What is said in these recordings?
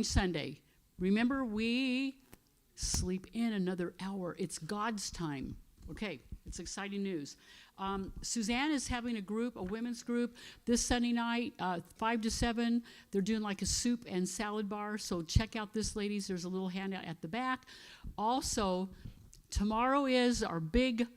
change Sunday. Remember, we sleep in another hour. It's God's time. Okay, it's exciting news. Suzanne is having a women's group, this Sunday night, 5 to 7. They're doing like a soup and salad bar, so check out this, ladies. There's a little handout at the back. Also, tomorrow is our big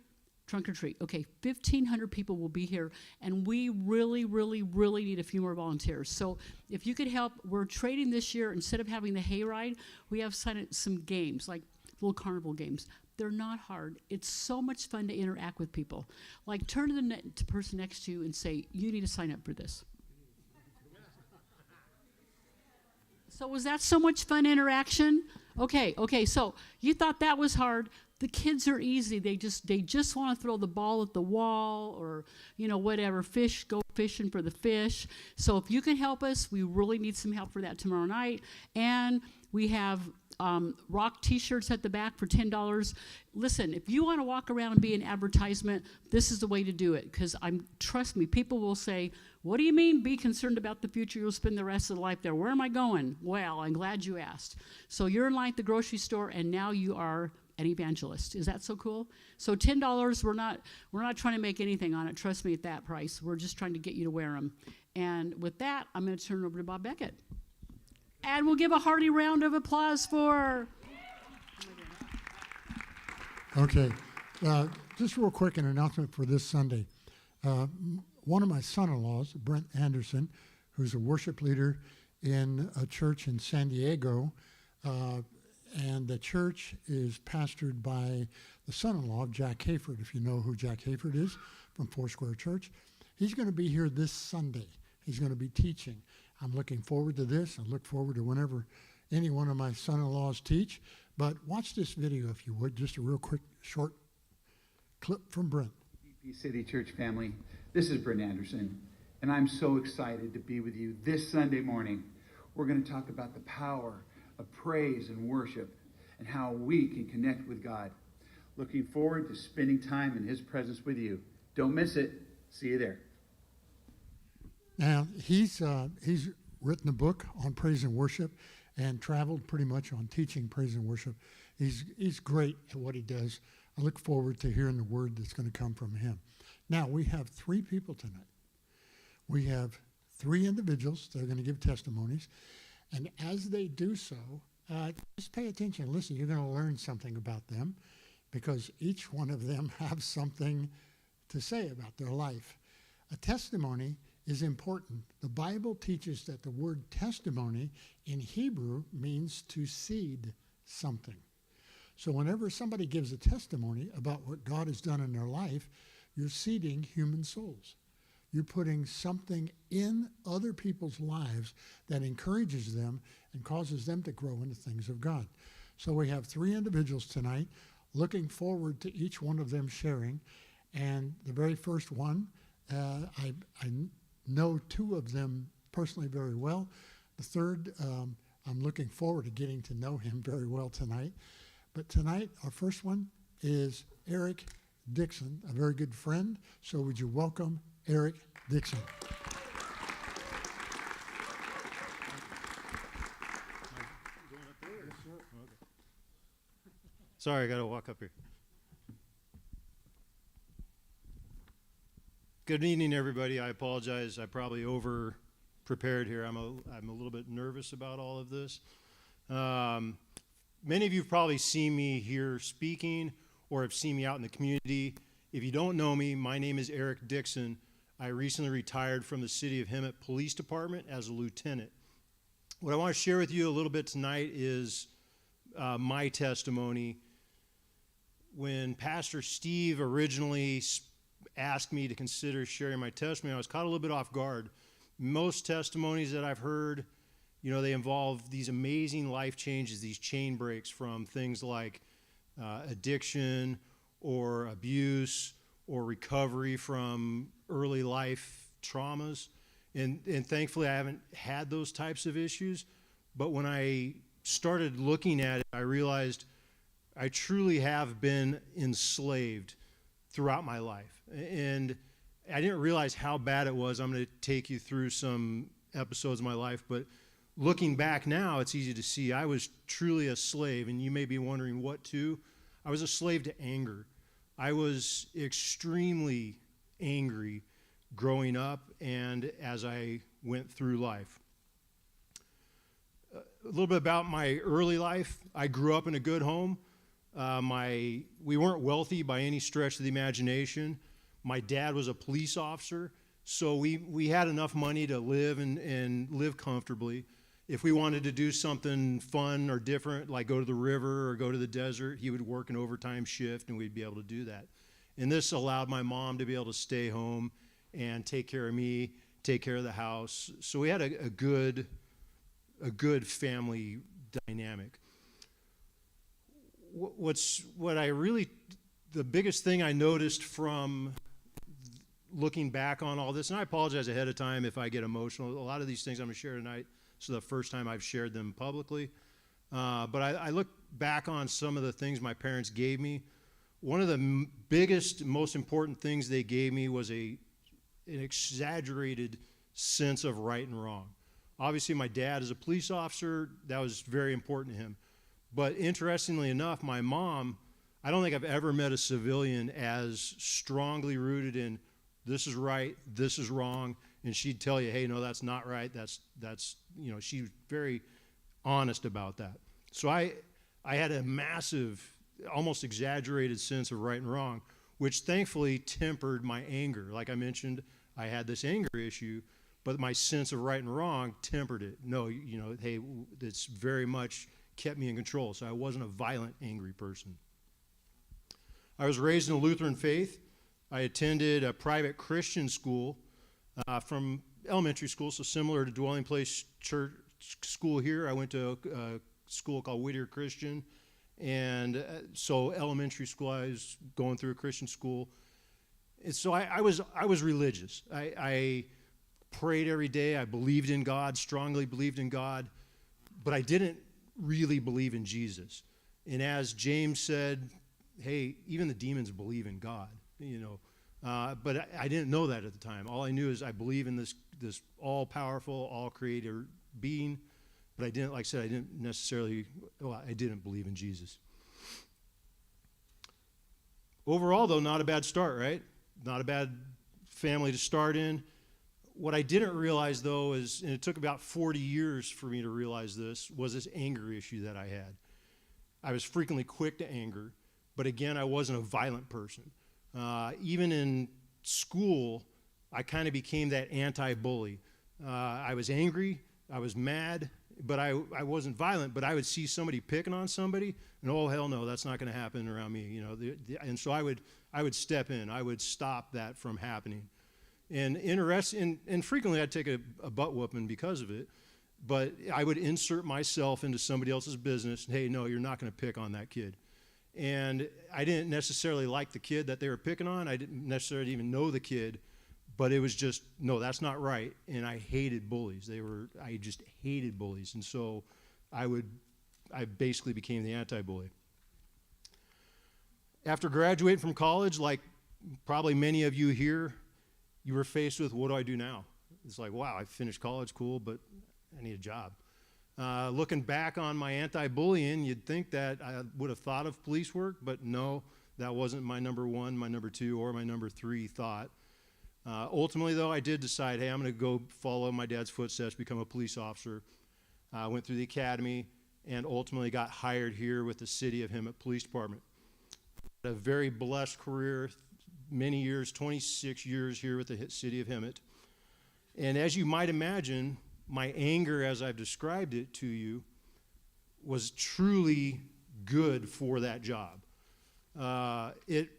trunk or treat. Okay, 1,500 people will be here, and we really, really, really need a few more volunteers. So if you could help, we're trading this year. Instead of having the hayride, we have some games, like little carnival games. They're not hard. It's so much fun to interact with people. Like, turn to the person next to you and say, you need to sign up for this. So was that so much fun interaction? Okay, so you thought that was hard. The kids are easy. They just want to throw the ball at the wall, or, whatever, go fishing for the fish. So if you can help us, we really need some help for that tomorrow night. And we have rock t-shirts at the back for $10. Listen, if you want to walk around and be an advertisement, this is the way to do it, because trust me, people will say, what do you mean be concerned about the future? You'll spend the rest of the life there. Where am I going? Well, I'm glad you asked. So you're in line at the grocery store, and now you are an evangelist. Is that so cool? So $10, we're not trying to make anything on it. Trust me, at that price. We're just trying to get you to wear them. And with that, I'm going to turn it over to Bob Beckett. And we'll give a hearty round of applause for... Okay. Just real quick, an announcement for this Sunday. One of my son-in-laws, Brent Anderson, who's a worship leader in a church in San Diego, and the church is pastored by the son-in-law of Jack Hayford, if you know who Jack Hayford is, from Foursquare Church. He's going to be here this Sunday. He's going to be teaching. I'm looking forward to this. I look forward to whenever any one of my son-in-laws teach. But watch this video, if you would, just a real quick, short clip from Brent. BP City Church family, this is Brent Anderson, and I'm so excited to be with you this Sunday morning. We're going to talk about the power of praise and worship and how we can connect with God. Looking forward to spending time in His presence with you. Don't miss it. See you there. Now, he's written a book on praise and worship and traveled pretty much on teaching praise and worship. He's great at what he does. I look forward to hearing the word that's going to come from him. Now, we have 3 people tonight. We have 3 individuals that are going to give testimonies. And as they do so, just pay attention. Listen, you're going to learn something about them, because each one of them have something to say about their life. A testimony is important. The Bible teaches that the word testimony in Hebrew means to seed something. So whenever somebody gives a testimony about what God has done in their life, you're seeding human souls. You're putting something in other people's lives that encourages them and causes them to grow into things of God. So we have 3 individuals tonight, looking forward to each one of them sharing. And the very first one, I know 2 of them personally very well. The third, I'm looking forward to getting to know him very well tonight. But tonight, our first one is Eric Dixon, a very good friend. So would you welcome Eric Dixon? Sorry, I got to walk up here. Good evening, everybody. I apologize. I probably over-prepared here. I'm a little bit nervous about all of this. Many of you have probably seen me here speaking or have seen me out in the community. If you don't know me, my name is Eric Dixon. I recently retired from the City of Hemet Police Department as a lieutenant. What I want to share with you a little bit tonight is my testimony. When Pastor Steve originally asked me to consider sharing my testimony, I was caught a little bit off guard. Most testimonies that I've heard, they involve these amazing life changes, these chain breaks from things like addiction or abuse or recovery from early life traumas. And thankfully, I haven't had those types of issues. But when I started looking at it, I realized I truly have been enslaved throughout my life. And I didn't realize how bad it was. I'm going to take you through some episodes of my life. But looking back now, it's easy to see I was truly a slave, and you may be wondering what to. I was a slave to anger. I was extremely angry growing up and as I went through life. A little bit about my early life. I grew up in a good home. We weren't wealthy by any stretch of the imagination. My dad was a police officer, so we had enough money to live and live comfortably. If we wanted to do something fun or different, like go to the river or go to the desert, he would work an overtime shift and we'd be able to do that. And this allowed my mom to be able to stay home and take care of me, take care of the house. So we had a good family dynamic. The biggest thing I noticed from looking back on all this, and I apologize ahead of time if I get emotional. A lot of these things I'm going to share tonight, so the first time I've shared them publicly. But I look back on some of the things my parents gave me. One of the biggest, most important things they gave me was an exaggerated sense of right and wrong. Obviously, my dad is a police officer. That was very important to him. But interestingly enough, my mom, I don't think I've ever met a civilian as strongly rooted in this is right, this is wrong, and she'd tell you, hey, no, that's not right. That's she's very honest about that. So I had a massive, almost exaggerated sense of right and wrong, which thankfully tempered my anger. Like I mentioned, I had this anger issue, but my sense of right and wrong tempered it. No, hey, it's very much kept me in control. So I wasn't a violent, angry person. I was raised in a Lutheran faith. I attended a private Christian school from elementary school, so similar to Dwelling Place Church school here. I went to a school called Whittier Christian, and so elementary school, I was going through a Christian school. And so I was religious. I prayed every day. I believed in God, strongly believed in God, but I didn't really believe in Jesus. And as James said, hey, even the demons believe in God, but I didn't know that at the time. All I knew is I believe in this all-powerful, all-creator being, but I didn't, like I said, I didn't believe in Jesus. Overall, though, not a bad start, right? Not a bad family to start in. What I didn't realize, though, is, and it took about 40 years for me to realize this, was this anger issue that I had. I was frequently quick to anger, but again, I wasn't a violent person. Even in school, I kind of became that anti-bully. I was angry, I was mad, but I wasn't violent, but I would see somebody picking on somebody, and oh, hell no, that's not going to happen around me, and so I would step in. I would stop that from happening. And frequently I'd take a butt whooping because of it, but I would insert myself into somebody else's business. Hey, no, you're not going to pick on that kid. And I didn't necessarily like the kid that they were picking on. I didn't necessarily even know the kid, but it was just, no, that's not right. And I hated bullies. I just hated bullies. And so I basically became the anti-bully. After graduating from college, like probably many of you here, you were faced with, what do I do now? It's like, wow, I finished college, cool, but I need a job. Looking back on my anti-bullying, you'd think that I would have thought of police work, but no, that wasn't my number one, my number two, or my number three thought. Ultimately, though, I did decide, hey, I'm going to go follow my dad's footsteps, become a police officer. I went through the academy and ultimately got hired here with the City of Hemet Police Department. A very blessed career, many years, 26 years here with the City of Hemet. And as you might imagine, my anger, as I've described it to you, was truly good for that job. It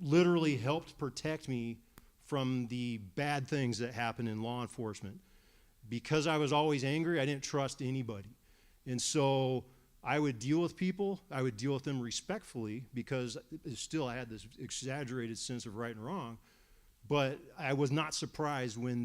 literally helped protect me from the bad things that happen in law enforcement. Because I was always angry, I didn't trust anybody. And so I would deal with people, I would deal with them respectfully, because still I had this exaggerated sense of right and wrong, but I was not surprised when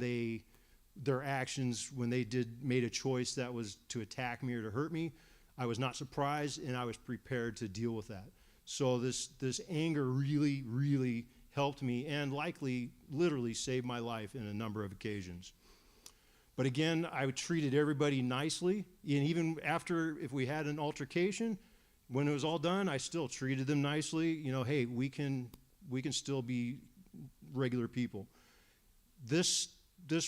their actions, when they made a choice that was to attack me or to hurt me. I was not surprised, and I was prepared to deal with that. So this anger really, really helped me, and likely, literally saved my life in a number of occasions. But again, I treated everybody nicely. And even after, if we had an altercation, when it was all done, I still treated them nicely. You know, hey, we can still be regular people. This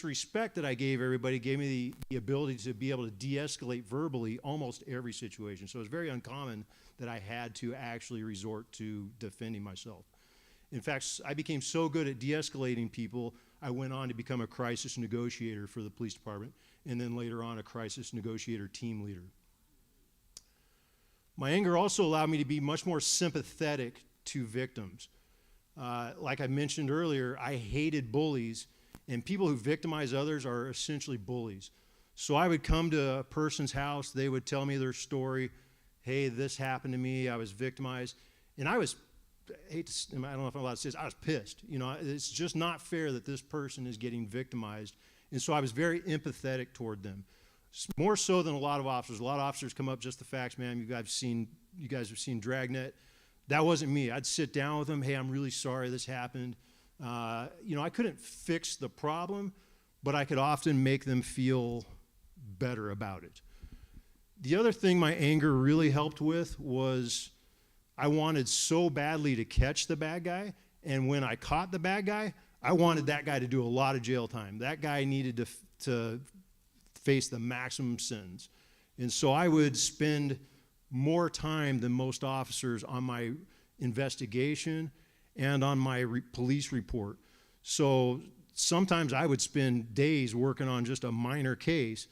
respect that I gave everybody gave me the ability to be able to de-escalate verbally almost every situation. So it's very uncommon that I had to actually resort to defending myself. In fact, I became so good at de-escalating people, I went on to become a crisis negotiator for the police department, and then later on a crisis negotiator team leader. My anger also allowed me to be much more sympathetic to victims. Like I mentioned earlier, I hated bullies, and people who victimize others are essentially bullies. So I would come to a person's house, they would tell me their story. Hey, this happened to me, I was victimized. And I don't know if I'm allowed to say this, I was pissed. You know, it's just not fair that this person is getting victimized. And so I was very empathetic toward them. More so than a lot of officers. A lot of officers come up, just the facts, man, you guys have seen Dragnet. That wasn't me. I'd sit down with them, hey, I'm really sorry this happened. You know, I couldn't fix the problem, but I could often make them feel better about it. The other thing my anger really helped with was I wanted so badly to catch the bad guy, and when I caught the bad guy, I wanted that guy to do a lot of jail time. That guy needed to face the maximum sentence. And so I would spend more time than most officers on my investigation and on my police report. So sometimes I would spend days working on just a minor case,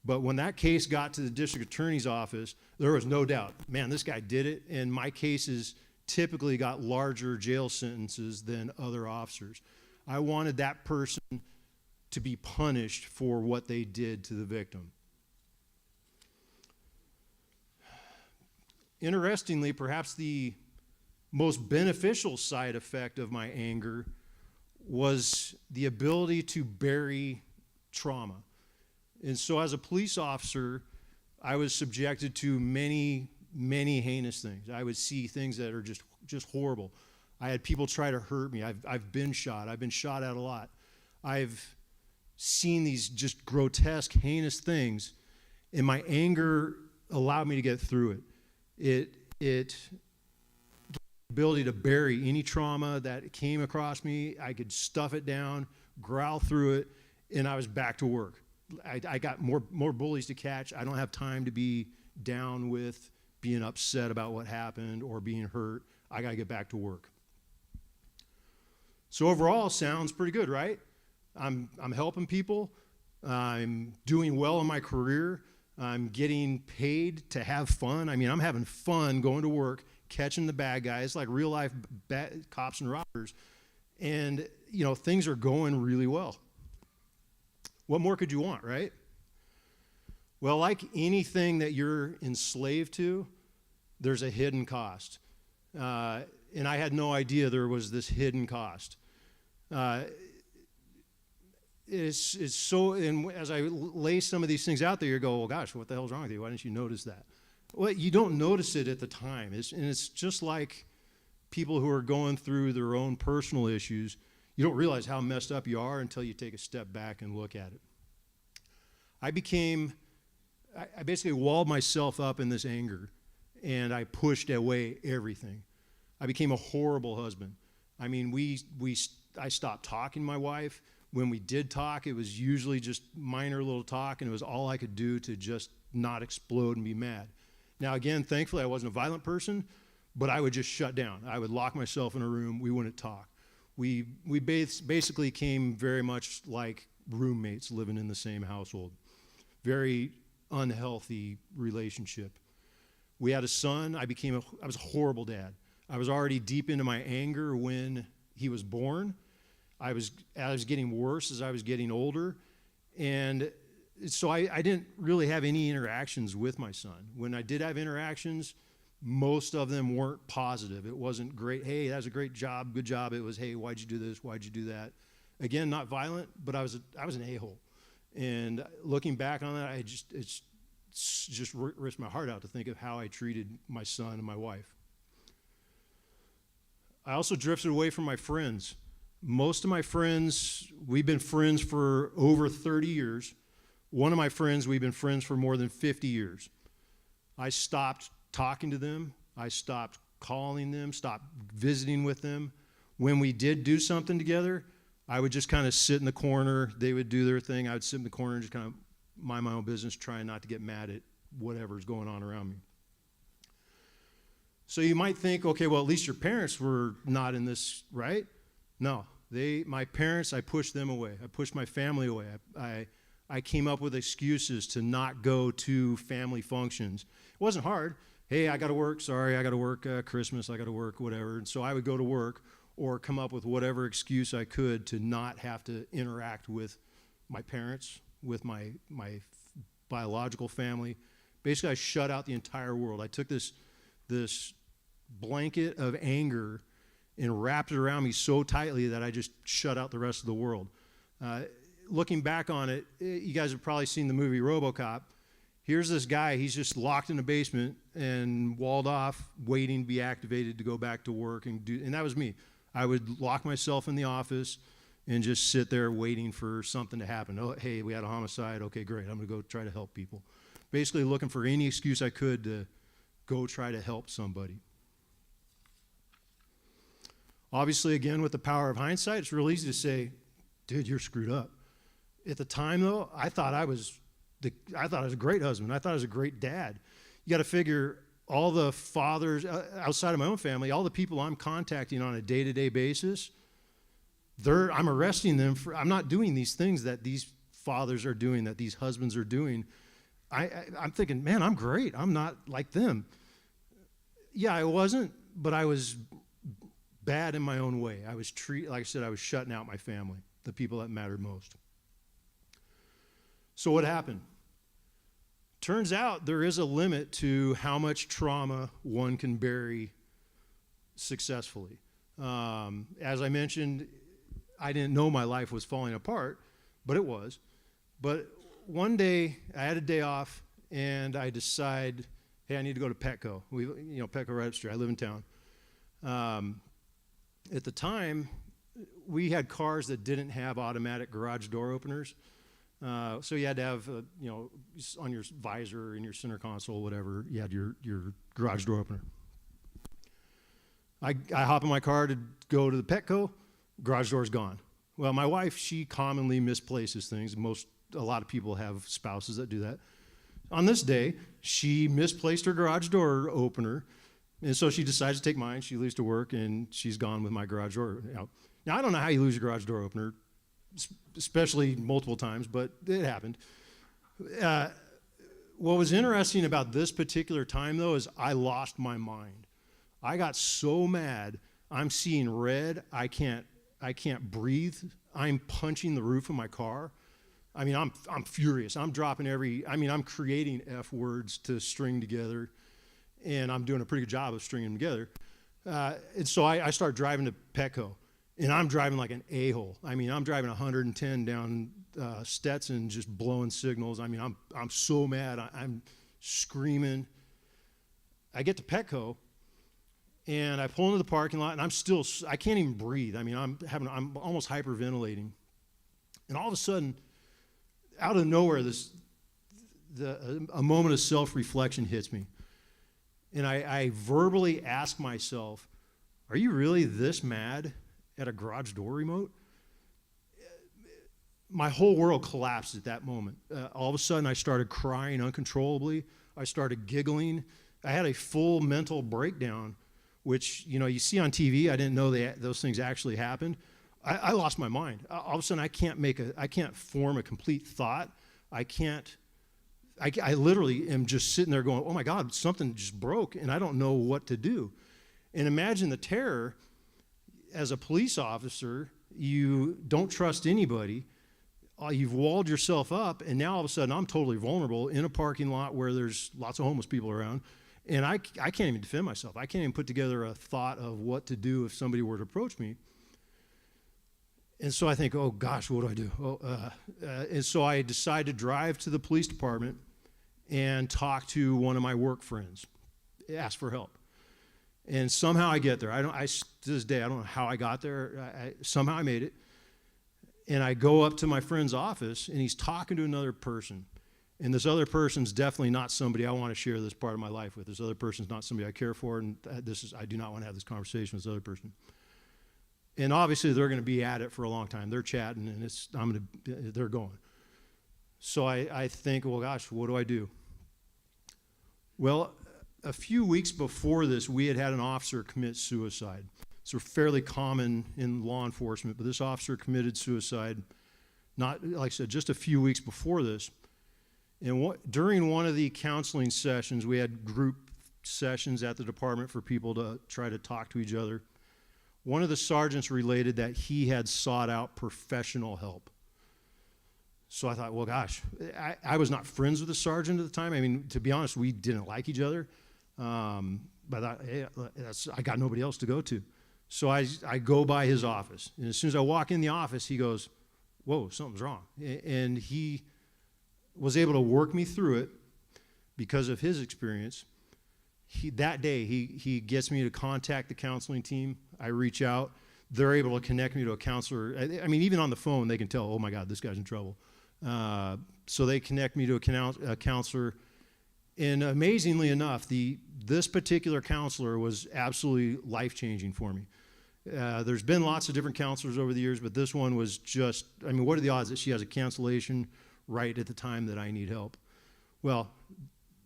but when that case got to the district attorney's office, there was no doubt, man, this guy did it, and my cases typically got larger jail sentences than other officers. I wanted that person to be punished for what they did to the victim. Interestingly, perhaps the most beneficial side effect of my anger was the ability to bury trauma. And so as a police officer, I was subjected to many, many heinous things. I would see things that are just horrible. I had people try to hurt me. I've been shot. I've been shot at a lot. I've seen these just grotesque, heinous things, and my anger allowed me to get through it. It ability to bury any trauma that came across me. I could stuff it down, growl through it, and I was back to work. I got more bullies to catch. I don't have time to be down with being upset about what happened or being hurt. I got to get back to work. So overall, sounds pretty good, right? I'm helping people. I'm doing well in my career. I'm getting paid to have fun. I mean, I'm having fun going to work, catching the bad guys, like real life cops and robbers. And, you know, things are going really well. What more could you want, right? Well, like anything that you're enslaved to, there's a hidden cost. And I had no idea there was this hidden cost. It's so, and as I lay some of these things out there, you go, well, gosh, what the hell's wrong with you? Why didn't you notice that? Well, you don't notice it at the time. And it's just like people who are going through their own personal issues. You don't realize how messed up you are until you take a step back and look at it. I basically walled myself up in this anger, and I pushed away everything. I became a horrible husband. I mean, I stopped talking to my wife. When we did talk, it was usually just minor little talk, and it was all I could do to just not explode and be mad. Now, again, thankfully, I wasn't a violent person, but I would just shut down. I would lock myself in a room. We wouldn't talk. We basically came very much like roommates living in the same household. Very unhealthy relationship. We had a son. I was a horrible dad. I was already deep into my anger when he was born. I was getting worse as I was getting older. And so I didn't really have any interactions with my son. When I did have interactions, most of them weren't positive. It wasn't great, hey, that was a great job, good job. It was, hey, why'd you do this? Why'd you do that? Again, not violent, but I was an a-hole. And looking back on that, it's just ripped my heart out to think of how I treated my son and my wife. I also drifted away from my friends. Most of my friends, we've been friends for over 30 years. One of my friends, we've been friends for more than 50 years. I stopped talking to them. I stopped calling them, stopped visiting with them. When we did do something together, I would just kind of sit in the corner. They would do their thing. I would sit in the corner and just kind of mind my own business, trying not to get mad at whatever's going on around me. So you might think, okay, well, at least your parents were not in this, right? No, my parents, I pushed them away. I pushed my family away. I came up with excuses to not go to family functions. It wasn't hard. Hey, I got to work. Sorry, I got to work Christmas. I got to work whatever. And so I would go to work or come up with whatever excuse I could to not have to interact with my parents, with my biological family. Basically, I shut out the entire world. I took this blanket of anger and wrapped it around me so tightly that I just shut out the rest of the world. Looking back on it, you guys have probably seen the movie RoboCop. Here's this guy, he's just locked in a basement and walled off, waiting to be activated to go back to work and that was me. I would lock myself in the office and just sit there waiting for something to happen. Oh, hey, we had a homicide. Okay, great. I'm going to go try to help people. Basically looking for any excuse I could to go try to help somebody. Obviously, again, with the power of hindsight, it's real easy to say, dude, you're screwed up. At the time, though, I thought I was a great husband. I thought I was a great dad. You got to figure all the fathers outside of my own family, all the people I'm contacting on a day-to-day basis, I'm arresting them for, I'm not doing these things that these fathers are doing, that these husbands are doing. I'm thinking, man, I'm great. I'm not like them. Yeah, I wasn't, but I was bad in my own way. Like I said, I was shutting out my family, the people that mattered most. So what happened? Turns out there is a limit to how much trauma one can bury successfully. As I mentioned, I didn't know my life was falling apart, but it was. But one day, I had a day off, and I decide, hey, I need to go to Petco. Petco right up the street. I live in town. At the time, we had cars that didn't have automatic garage door openers. So you had to have, on your visor, in your center console, whatever, you had your garage door opener. I hop in my car to go to the Petco, garage door's gone. Well, my wife, she commonly misplaces things. A lot of people have spouses that do that. On this day, she misplaced her garage door opener, and so she decides to take mine. She leaves to work, and she's gone with my garage door. Now I don't know how you lose your garage door opener, especially multiple times, but it happened. What was interesting about this particular time, though, is I lost my mind. I got so mad. I'm seeing red. I can't breathe. I'm punching the roof of my car. I mean, I'm furious. I'm dropping I'm creating F words to string together, and I'm doing a pretty good job of stringing them together. And so I start driving to Petco. And I'm driving like an a-hole. I mean, I'm driving 110 down Stetson, just blowing signals. I mean, I'm so mad. I'm screaming. I get to Petco, and I pull into the parking lot, and I can't even breathe. I mean, I'm almost hyperventilating. And all of a sudden, out of nowhere, a moment of self-reflection hits me. And I verbally ask myself, are you really this mad at a garage door remote? My whole world collapsed at that moment. All of a sudden, I started crying uncontrollably. I started giggling. I had a full mental breakdown, which, you see on TV. I didn't know those things actually happened. I lost my mind. All of a sudden, I can't form a complete thought. I literally am just sitting there going, oh my God, something just broke, and I don't know what to do. And imagine the terror. As a police officer, you don't trust anybody. You've walled yourself up, and now all of a sudden I'm totally vulnerable in a parking lot where there's lots of homeless people around, and I can't even defend myself. I can't even put together a thought of what to do if somebody were to approach me. And so I think, oh gosh, what do I do? And so I decide to drive to the police department and talk to one of my work friends, ask for help. And somehow I get there. To this day, I don't know how I got there. Somehow I made it. And I go up to my friend's office, and he's talking to another person. And this other person's definitely not somebody I want to share this part of my life with. This other person's not somebody I care for, and I do not want to have this conversation with this other person. And obviously, they're going to be at it for a long time. They're chatting, and they're going. So I think, well, gosh, what do I do? Well, a few weeks before this, we had an officer commit suicide. It's fairly common in law enforcement, but this officer committed suicide, not, like I said, just a few weeks before this. And during one of the counseling sessions, we had group sessions at the department for people to try to talk to each other. One of the sergeants related that he had sought out professional help. So I thought, well, gosh, I was not friends with the sergeant at the time. I mean, to be honest, we didn't like each other. But I thought, hey, I got nobody else to go to. So I go by his office. And as soon as I walk in the office, he goes, whoa, something's wrong. And he was able to work me through it because of his experience. That day, he gets me to contact the counseling team. I reach out. They're able to connect me to a counselor. I mean, even on the phone, they can tell, oh, my God, this guy's in trouble. So they connect me to a counselor. And amazingly enough, this particular counselor was absolutely life-changing for me. There's been lots of different counselors over the years, but this one was just, I mean, what are the odds that she has a cancellation right at the time that I need help? Well,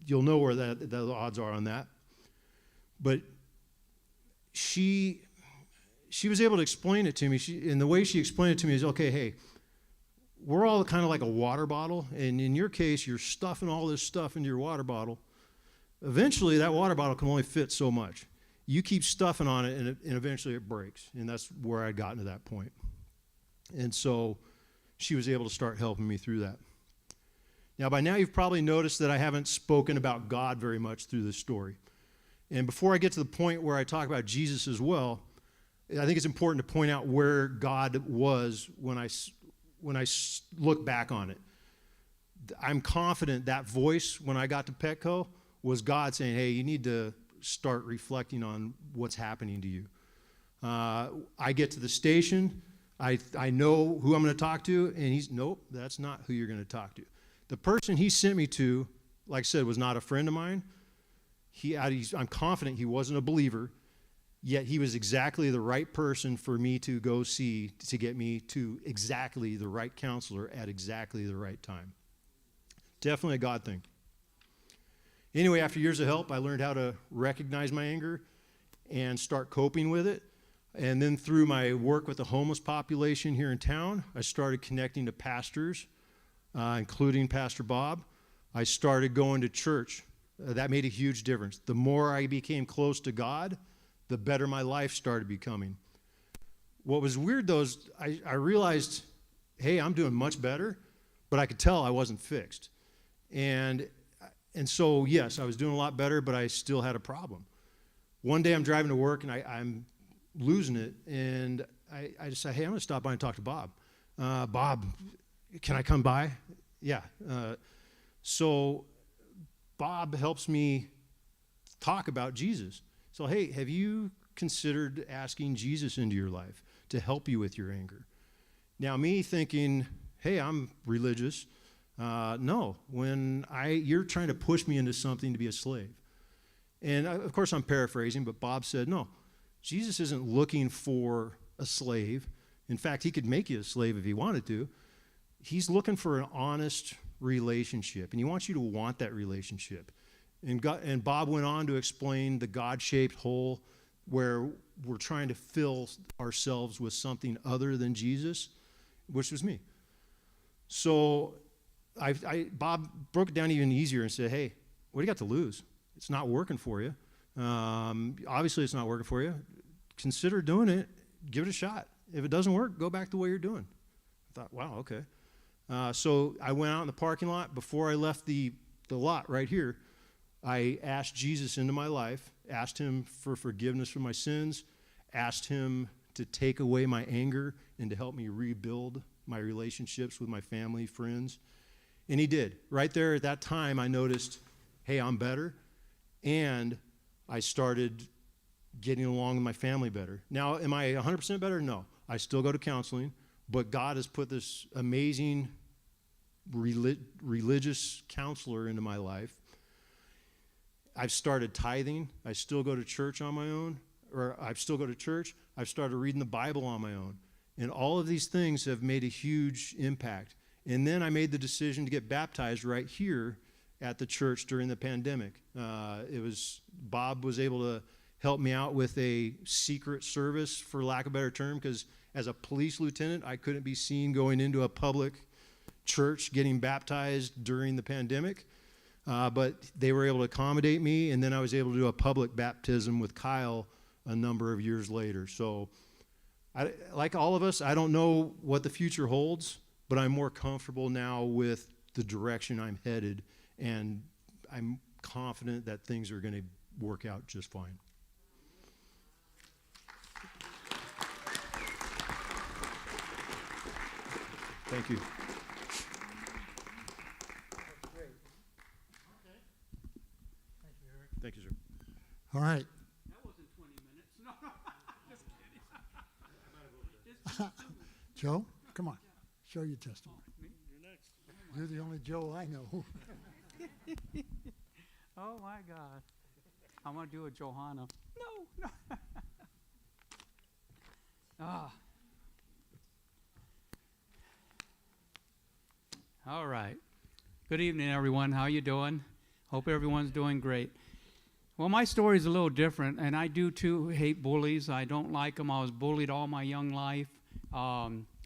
you'll know where the odds are on that. But she was able to explain it to me, and the way she explained it to me is, okay, hey, we're all kind of like a water bottle, and in your case, you're stuffing all this stuff into your water bottle. Eventually, that water bottle can only fit so much. You keep stuffing on it, and eventually it breaks, and that's where I'd gotten to that point. And so she was able to start helping me through that. Now, by now, you've probably noticed that I haven't spoken about God very much through this story. And before I get to the point where I talk about Jesus as well, I think it's important to point out where God was when I look back on it. I'm confident that voice when I got to Petco was God saying, hey, you need to start reflecting on what's happening to you. I get to the station. I know who I'm going to talk to, and nope, that's not who you're going to talk to. The person he sent me to, like I said, was not a friend of mine. I'm confident he wasn't a believer, yet he was exactly the right person for me to go see to get me to exactly the right counselor at exactly the right time. Definitely a God thing. Anyway, after years of help, I learned how to recognize my anger and start coping with it. And then through my work with the homeless population here in town, I started connecting to pastors, including Pastor Bob. I started going to church. That made a huge difference. The more I became close to God, the better my life started becoming. What was weird, though, is I realized, hey, I'm doing much better, but I could tell I wasn't fixed. And so, yes, I was doing a lot better, but I still had a problem. One day I'm driving to work, and I'm losing it, and I just say, hey, I'm going to stop by and talk to Bob. Bob, can I come by? Yeah. So Bob helps me talk about Jesus. So, hey, have you considered asking Jesus into your life to help you with your anger? Now, me thinking, hey, I'm religious. No, you're trying to push me into something to be a slave. And of course I'm paraphrasing, but Bob said, no, Jesus isn't looking for a slave. In fact, he could make you a slave if he wanted to. He's looking for an honest relationship, and he wants you to want that relationship. And Bob went on to explain the God-shaped hole where we're trying to fill ourselves with something other than Jesus, which was me. So Bob broke it down even easier and said, hey, what do you got to lose? It's not working for you. Obviously, it's not working for you. Consider doing it. Give it a shot. If it doesn't work, go back the way you're doing. I thought, wow, okay. So I went out in the parking lot. Before I left the lot right here, I asked Jesus into my life, asked him for forgiveness for my sins, asked him to take away my anger and to help me rebuild my relationships with my family, friends. And he did. Right there at that time, I noticed, hey, I'm better. And I started getting along with my family better. Now, am I 100% better? No. I still go to counseling. but God has put this amazing religious counselor into my life. I've started tithing. I still go to church on my own, or I still go to church. I've started reading the Bible on my own. And all of these things have made a huge impact. And then I made the decision to get baptized right here at the church during the pandemic. Bob was able to help me out with a secret service, for lack of a better term, because as a police lieutenant, I couldn't be seen going into a public church getting baptized during the pandemic. But they were able to accommodate me, and then I was able to do a public baptism with Kyle a number of years later. So, like all of us, I don't know what the future holds, but I'm more comfortable now with the direction I'm headed, and I'm confident that things are going to work out just fine. Thank you. Thank you, sir. All right. That wasn't 20 minutes. No, just kidding. Joe, come on. Show your testimony. You're next. You're the only Joe I know. Oh my God. I'm going to do a Johanna. No. All right. Good evening, everyone. How you doing? Hope everyone's doing great. Well, my story is a little different, and I do too hate bullies. I don't like them. I was bullied all my young life.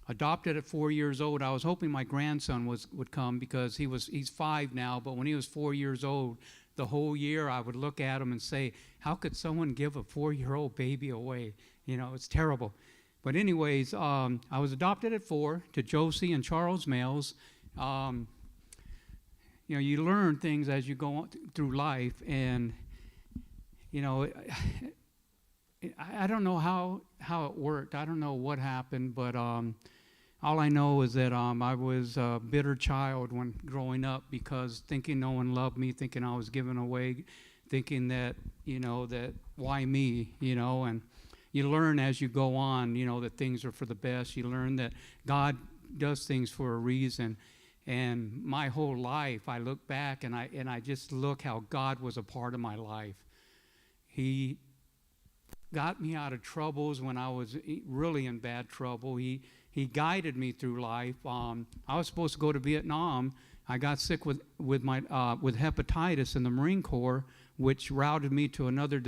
Adopted at 4 years old. I was hoping my grandson would come because he's 5 now, but when he was 4 years old, the whole year I would look at him and say, how could someone give a 4-year-old baby away? You know, it's terrible. But anyways, I was adopted at 4 to Josie and Charles Males. You learn things as you go through life, and I don't know how it worked. I don't know what happened, but all I know is that I was a bitter child when growing up, because thinking no one loved me, thinking I was given away, thinking that, that why me, and you learn as you go on, that things are for the best. You learn that God does things for a reason. And my whole life, I look back and I just look how God was a part of my life. He got me out of troubles when I was really in bad trouble. He guided me through life. I was supposed to go to Vietnam. I got sick with hepatitis in the Marine Corps, which routed me to another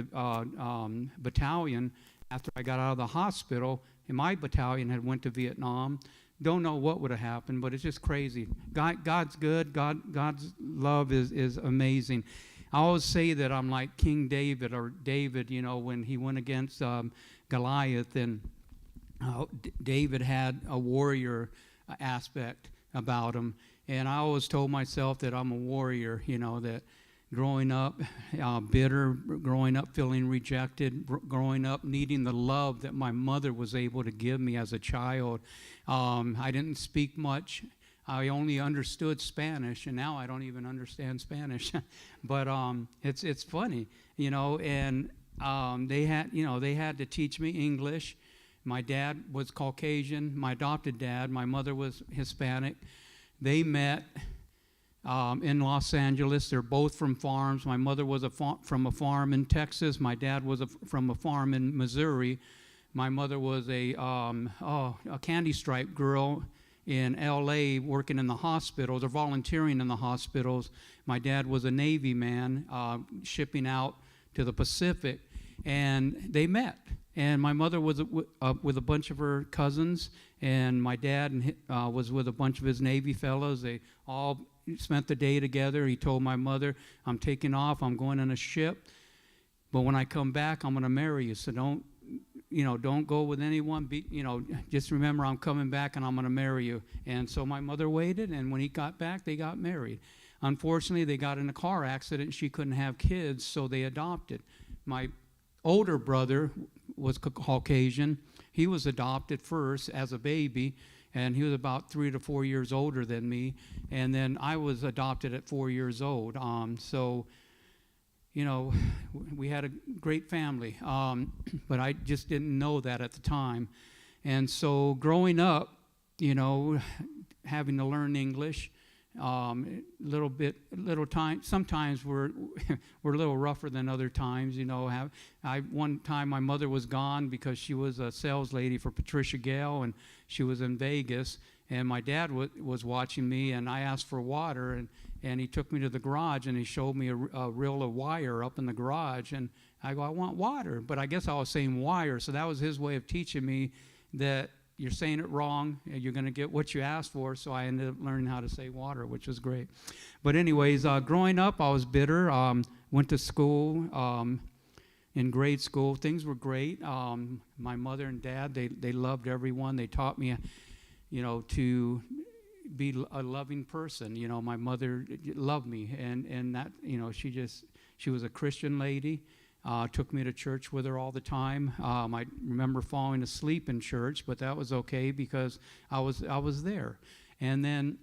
battalion after I got out of the hospital. And my battalion had went to Vietnam. Don't know what would have happened, but it's just crazy. God's good. God's love is amazing. I always say that I'm like King David, or David, when he went against Goliath, and David had a warrior aspect about him. And I always told myself that I'm a warrior, that growing up bitter, growing up feeling rejected, growing up needing the love that my mother was able to give me as a child. I didn't speak much. I only understood Spanish, and now I don't even understand Spanish. But it's funny, and they had to teach me English. My dad was Caucasian, my adopted dad. My mother was Hispanic. They met in Los Angeles. They're both from farms. My mother was from a farm in Texas. My dad was from a farm in Missouri. My mother was a candy stripe girl in L.A. working in the hospitals or volunteering in the hospitals. My dad was a Navy man shipping out to the Pacific, and they met. And my mother was with a bunch of her cousins, and my dad was with a bunch of his Navy fellows. They all spent the day together. He told my mother, I'm taking off, I'm going on a ship, but when I come back, I'm going to marry you, so don't go with anyone. Just remember I'm coming back and I'm going to marry you. And so my mother waited, and when he got back, they got married. Unfortunately, they got in a car accident, and she couldn't have kids, so they adopted. My older brother was Caucasian. He was adopted first as a baby, and he was about 3 to 4 years older than me. And then I was adopted at 4 years old. We had a great family, but I just didn't know that at the time. And so growing up, you know, having to learn English. Little time. Sometimes we're we're a little rougher than other times. You know, one time my mother was gone because she was a sales lady for Patricia Gale, and she was in Vegas. And my dad was watching me, and I asked for water, and he took me to the garage, and he showed me a reel of wire up in the garage, and I go, I want water, but I guess I was saying wire, so that was his way of teaching me that you're saying it wrong, and you're going to get what you asked for. So I ended up learning how to say water, which was great. But anyways, growing up, I was bitter. Went to school, in grade school. Things were great. My mother and dad, they loved everyone. They taught me, you know, to be a loving person. You know, my mother loved me, and that, you know, she was a Christian lady. Took me to church with her all the time. I remember falling asleep in church, but that was okay because I was there. And then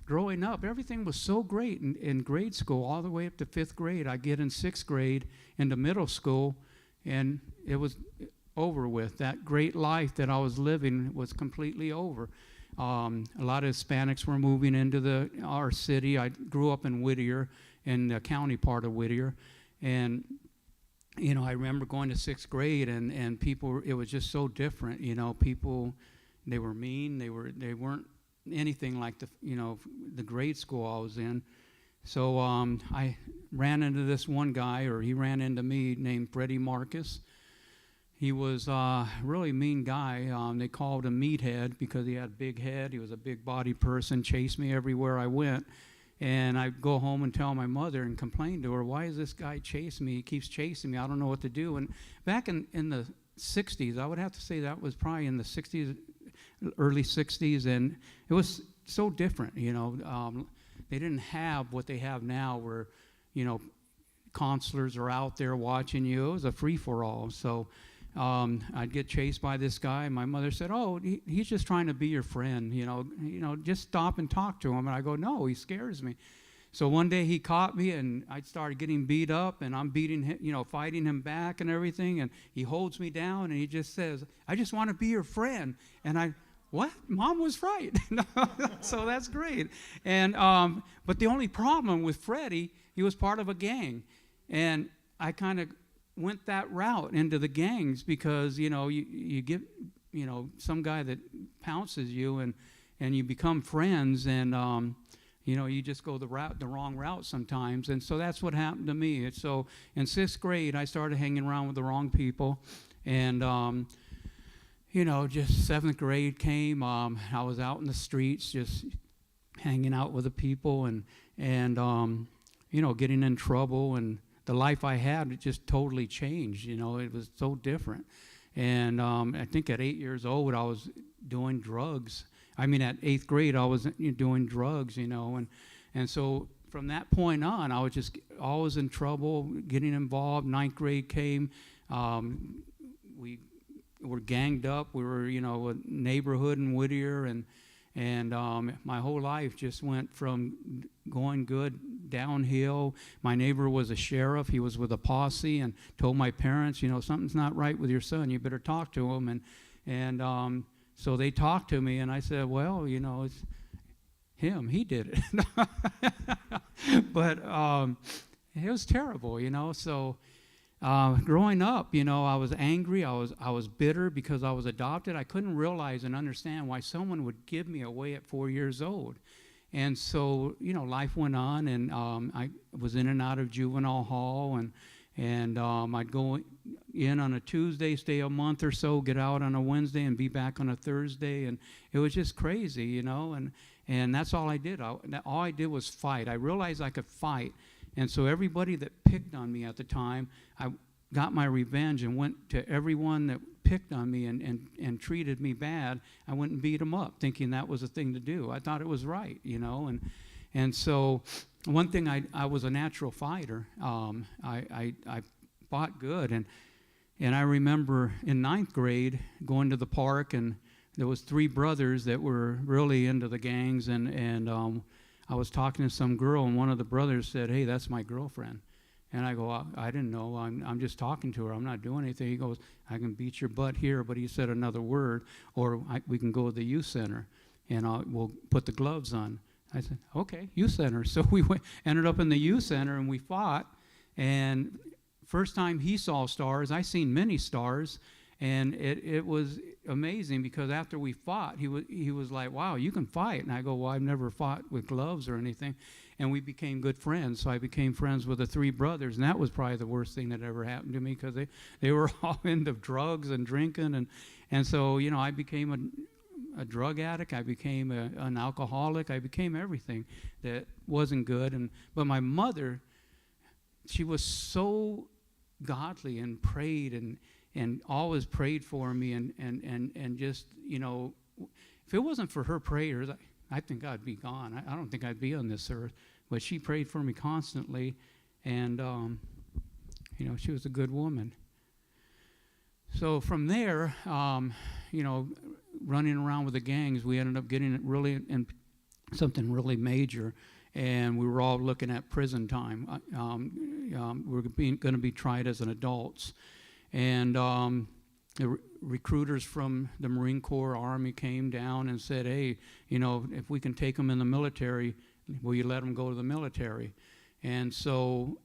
growing up, everything was so great in grade school, all the way up to 5th grade. I get in 6th grade into middle school, and it was over with. That great life that I was living was completely over. A lot of Hispanics were moving into our city. I grew up in Whittier, in the county part of Whittier, and you know, I remember going to 6th grade, and people, it was just so different. You know, people, they were mean. They weren't anything like the grade school I was in. So I ran into this one guy, or he ran into me, named Freddie Marcus. He was a really mean guy. They called him Meathead because he had a big head. He was a big body person, chased me everywhere I went. And I'd go home and tell my mother and complain to her, why is this guy chasing me? He keeps chasing me. I don't know what to do. And back in the 60s, I would have to say that was probably in the 60s, early 60s, and it was so different, you know. They didn't have what they have now where, you know, counselors are out there watching you. It was a free-for-all. So I'd get chased by this guy, and my mother said, oh, he's just trying to be your friend, you know, just stop and talk to him. And I go, no, he scares me. So one day he caught me, and I started getting beat up, and I'm beating him, you know, fighting him back and everything, and he holds me down, and he just says, I just want to be your friend. And what? Mom was right. So that's great. And but the only problem with Freddie, he was part of a gang, and I kind of went that route into the gangs because, you know, you get, you know, some guy that pounces you, and you become friends, and you know, you just go the wrong route sometimes. And so that's what happened to me. And so in 6th grade, I started hanging around with the wrong people, and you know, just 7th grade came. I was out in the streets just hanging out with the people, and you know, getting in trouble, and the life I had, it just totally changed. You know, it was so different. And I think at 8 years old, I was doing drugs. I mean, at 8th grade, I was doing drugs, you know. And so from that point on, I was just always in trouble, getting involved. 9th grade came. We were ganged up. We were, you know, a neighborhood in Whittier, and my whole life just went from going good downhill. My neighbor was a sheriff. He was with a posse, and told my parents, you know, something's not right with your son. You better talk to him. And so they talked to me, and I said, well, you know, it's him. He did it. But it was terrible, you know. So growing up, you know, I was angry. I was bitter because I was adopted. I couldn't realize and understand why someone would give me away at 4 years old. And so, you know, life went on, and I was in and out of juvenile hall, and I'd go in on a Tuesday, stay a month or so, get out on a Wednesday, and be back on a Thursday, and it was just crazy, you know. And that's all I did. All I did was fight. I realized I could fight. And so everybody that picked on me at the time, I got my revenge and went to everyone that picked on me and treated me bad. I went and beat them up, thinking that was the thing to do. I thought it was right, you know. And so one thing, I was a natural fighter. I fought good. And I remember in 9th grade going to the park, and there was 3 brothers that were really into the gangs, and I was talking to some girl, and one of the brothers said, hey, that's my girlfriend. And I go, I didn't know. I'm just talking to her. I'm not doing anything. He goes, I can beat your butt here, but he said another word, or we can go to the youth center. and we'll put the gloves on. I said, okay, youth center. So we ended up in the youth center, and we fought. And first time he saw stars, I seen many stars, and it was amazing because after we fought, he was like, wow, you can fight. And I go, well, I've never fought with gloves or anything. And we became good friends. So I became friends with the three brothers, and that was probably the worst thing that ever happened to me because they were all into drugs and drinking. And so, you know, I became a drug addict. I became an alcoholic. I became everything that wasn't good. But my mother, she was so godly and prayed and always prayed for me and just, you know, if it wasn't for her prayers, I think I'd be gone. I don't think I'd be on this earth. But she prayed for me constantly, and, you know, she was a good woman. So from there, you know, running around with the gangs, we ended up getting it really in something really major, and we were all looking at prison time. We were going to be tried as an adults, and the recruiters from the Marine Corps, Army came down and said, hey, you know, if we can take them in the military, will you let them go to the military? And so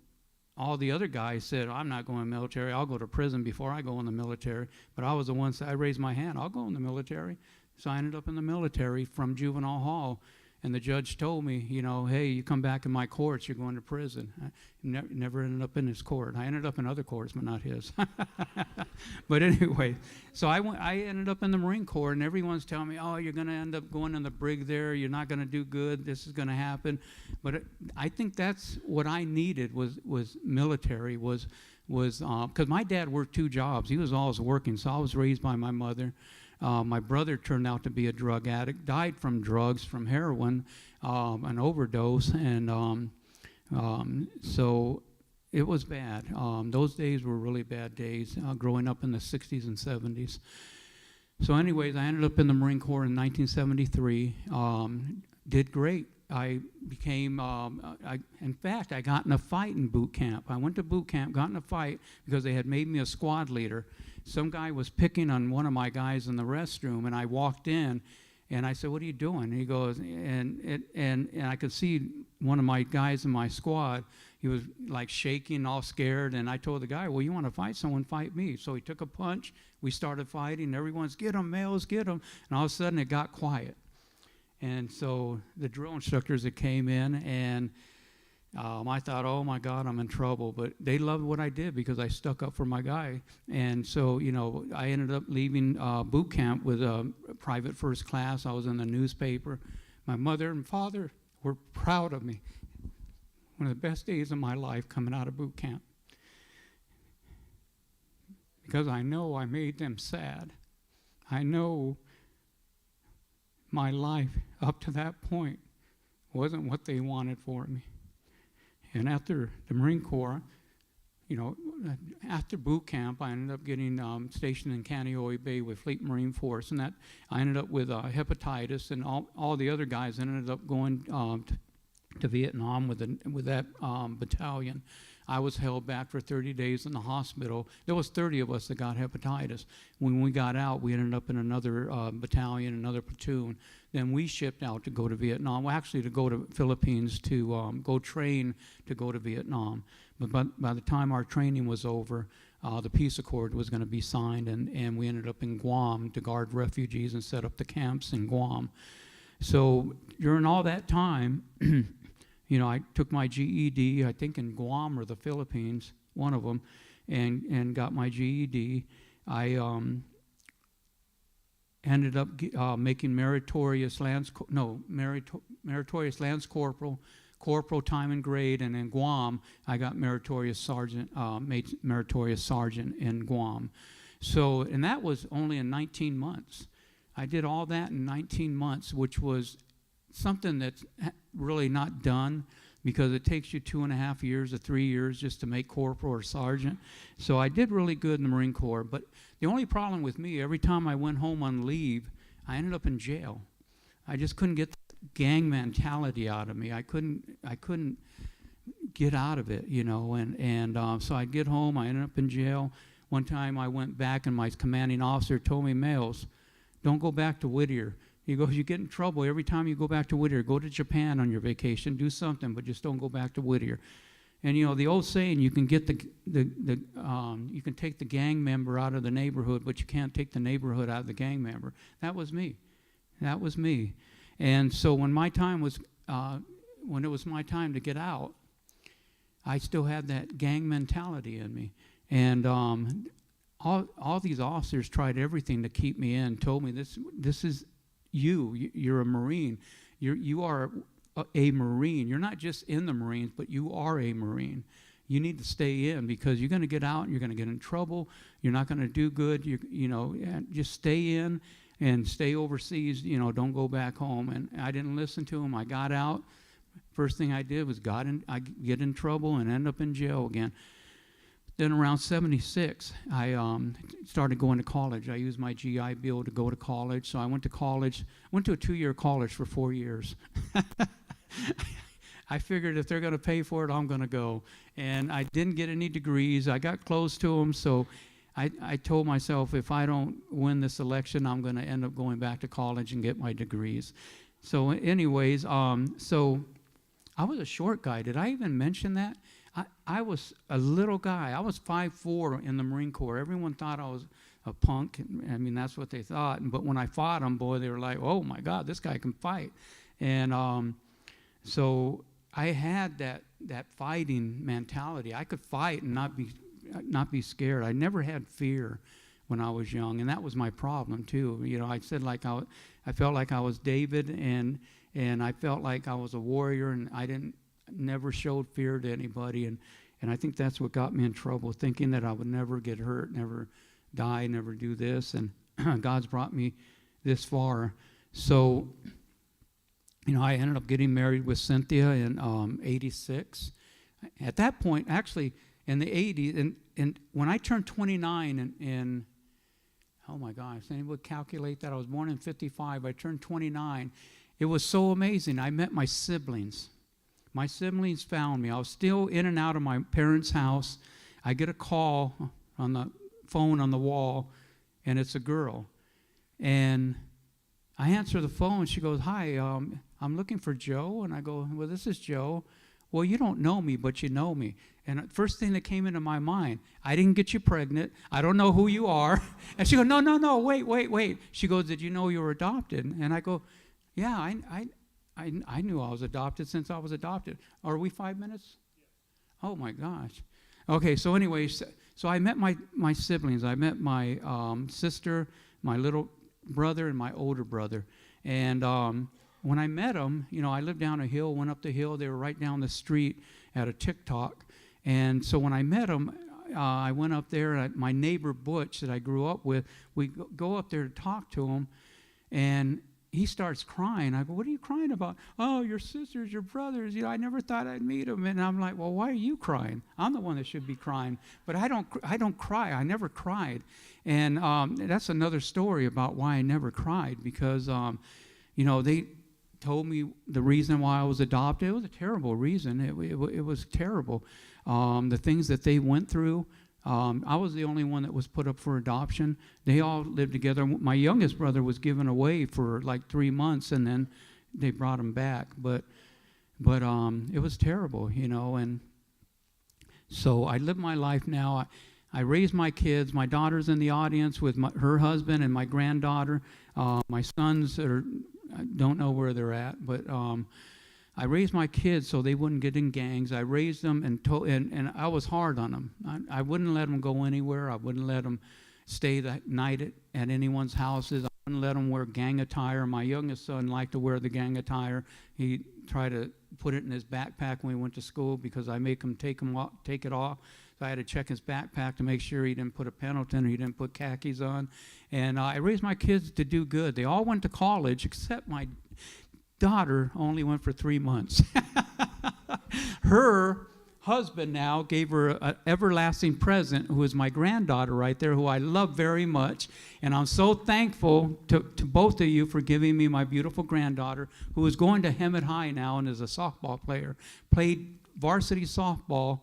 all the other guys said, I'm not going to the military. I'll go to prison before I go in the military. But I was the one that I raised my hand. I'll go in the military. So I ended up in the military from juvenile hall. And the judge told me, you know, hey, you come back in my courts, you're going to prison. I never ended up in his court. I ended up in other courts, but not his. But anyway, so I ended up in the Marine Corps, and everyone's telling me, oh, you're going to end up going in the brig there. You're not going to do good. This is going to happen. But I think that's what I needed was military, was because my dad worked 2 jobs. He was always working, so I was raised by my mother. My brother turned out to be a drug addict, died from drugs, from heroin, an overdose, and so it was bad. Those days were really bad days, growing up in the 60s and 70s. So anyways, I ended up in the Marine Corps in 1973, did great. I became, in fact, I got in a fight in boot camp. I went to boot camp, got in a fight because they had made me a squad leader. Some guy was picking on one of my guys in the restroom, and I walked in, and I said, what are you doing? And he goes, and I could see one of my guys in my squad, he was like shaking, all scared, and I told the guy, well, you want to fight someone, fight me. So he took a punch, we started fighting, everyone's, get him, males, get him, and all of a sudden it got quiet. And so the drill instructors that came in, and I thought, oh my God, I'm in trouble. But they loved what I did because I stuck up for my guy. And so, you know, I ended up leaving boot camp with a private first class. I was in the newspaper. My mother and father were proud of me. One of the best days of my life coming out of boot camp. Because I know I made them sad. I know my life up to that point wasn't what they wanted for me. And after the Marine Corps, you know, after boot camp, I ended up getting stationed in Kaneohe Bay with Fleet Marine Force, and that I ended up with hepatitis, and all the other guys ended up going to Vietnam with that battalion. I was held back for 30 days in the hospital. There was 30 of us that got hepatitis. When we got out, we ended up in another battalion, another platoon. Then we shipped out to go to Vietnam, well, actually to go to Philippines to go train to go to Vietnam. But by the time our training was over, the peace accord was going to be signed, and we ended up in Guam to guard refugees and set up the camps in Guam. So during all that time, you know, I took my GED, I think in Guam or the Philippines, one of them, and got my GED. I ended up making meritorious Lance Corporal time and grade, and in Guam, I got meritorious sergeant, made meritorious sergeant in Guam. So, and that was only in 19 months. I did all that in 19 months, which was something that's really not done because it takes you 2.5 years or 3 years just to make corporal or sergeant. So I did really good in the Marine Corps, but the only problem with me, every time I went home on leave, I ended up in jail. I just couldn't get the gang mentality out of me. I couldn't get out of it, you know, and so I'd get home, I ended up in jail. One time I went back and my commanding officer told me, Males, don't go back to Whittier. He goes, you get in trouble every time you go back to Whittier. Go to Japan on your vacation, do something, but just don't go back to Whittier. And you know the old saying, you can get you can take the gang member out of the neighborhood, but you can't take the neighborhood out of the gang member. That was me. That was me. And so when my time was, when it was my time to get out, I still had that gang mentality in me. And all these officers tried everything to keep me in. Told me this is you're a Marine. You are a Marine. You're not just in the Marines, but you are a Marine. You need to stay in because you're going to get out and you're going to get in trouble. You're not going to do good. You know, just stay in and stay overseas. You know, don't go back home. And I didn't listen to him. I got out. First thing I did was I get in trouble and end up in jail again. Then around 76, I started going to college. I used my GI Bill to go to college. So I went to college, went to a 2-year college for 4 years. I figured if they're going to pay for it, I'm going to go. And I didn't get any degrees. I got close to them, so I told myself if I don't win this election, I'm going to end up going back to college and get my degrees. So anyways, so I was a short guy. Did I even mention that? I was a little guy. I was 5'4" in the Marine Corps. Everyone thought I was a punk. I mean, that's what they thought. But when I fought them, boy, they were like, oh, my God, this guy can fight. And so I had that fighting mentality. I could fight and not be scared. I never had fear when I was young, and that was my problem, too. You know, I said like I felt like I was David, and I felt like I was a warrior, and I never showed fear to anybody, and I think that's what got me in trouble, thinking that I would never get hurt, never die, never do this, and God's brought me this far. So, you know, I ended up getting married with Cynthia in 86. At that point, actually, in the 80s, and when I turned 29 in oh my gosh, anybody calculate that? I was born in 55. I turned 29. It was so amazing. I met my siblings. My siblings found me. I was still in and out of my parents' house. I get a call on the phone on the wall, and it's a girl. And I answer the phone. She goes, hi, I'm looking for Joe. And I go, well, this is Joe. Well, you don't know me, but you know me. And the first thing that came into my mind, I didn't get you pregnant. I don't know who you are. And she goes, no, wait. She goes, did you know you were adopted? And I go, yeah, I knew I was adopted since I was adopted. Are we 5 minutes? Oh, my gosh. Okay, so anyways, so I met my siblings. I met my sister, my little brother, and my older brother. And when I met them, you know, I lived down a hill, went up the hill. They were right down the street at a TikTok. And so when I met them, I went up there. And my neighbor, Butch, that I grew up with, we go up there to talk to him. And he starts crying. I go, what are you crying about? Oh, your sisters, your brothers. You know, I never thought I'd meet them. And I'm like, well, why are you crying? I'm the one that should be crying. But I don't cry. I never cried. And that's another story about why I never cried. Because, you know, they told me the reason why I was adopted. It was a terrible reason. It was terrible. The things that they went through. I was the only one that was put up for adoption. They all lived together. My youngest brother was given away for like 3 months, and then they brought him back. But it was terrible, you know. And so I live my life now. I raise my kids. My daughter's in the audience with her husband and my granddaughter. My sons I don't know where they're at, but I raised my kids so they wouldn't get in gangs. I raised them, and I was hard on them. I wouldn't let them go anywhere. I wouldn't let them stay that night at anyone's houses. I wouldn't let them wear gang attire. My youngest son liked to wear the gang attire. He tried to put it in his backpack when we went to school because I make him take it off. So I had to check his backpack to make sure he didn't put a Pendleton or he didn't put khakis on. And I raised my kids to do good. They all went to college except my daughter only went for 3 months. Her husband now gave her an everlasting present, who is my granddaughter right there, who I love very much. And I'm so thankful to both of you for giving me my beautiful granddaughter, who is going to Hemet High now and is a softball player. Played varsity softball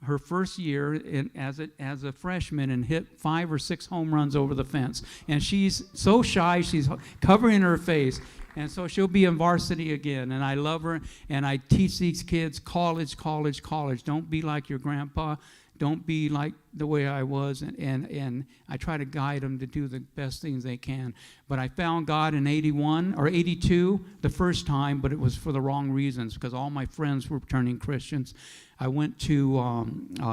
her first year as a freshman and hit 5 or 6 home runs over the fence. And she's so shy, she's covering her face. And so she'll be in varsity again. And I love her. And I teach these kids college. Don't be like your grandpa. Don't be like the way I was. And I try to guide them to do the best things they can. But I found God in 81 or 82 the first time, but it was for the wrong reasons because all my friends were turning Christians. I went to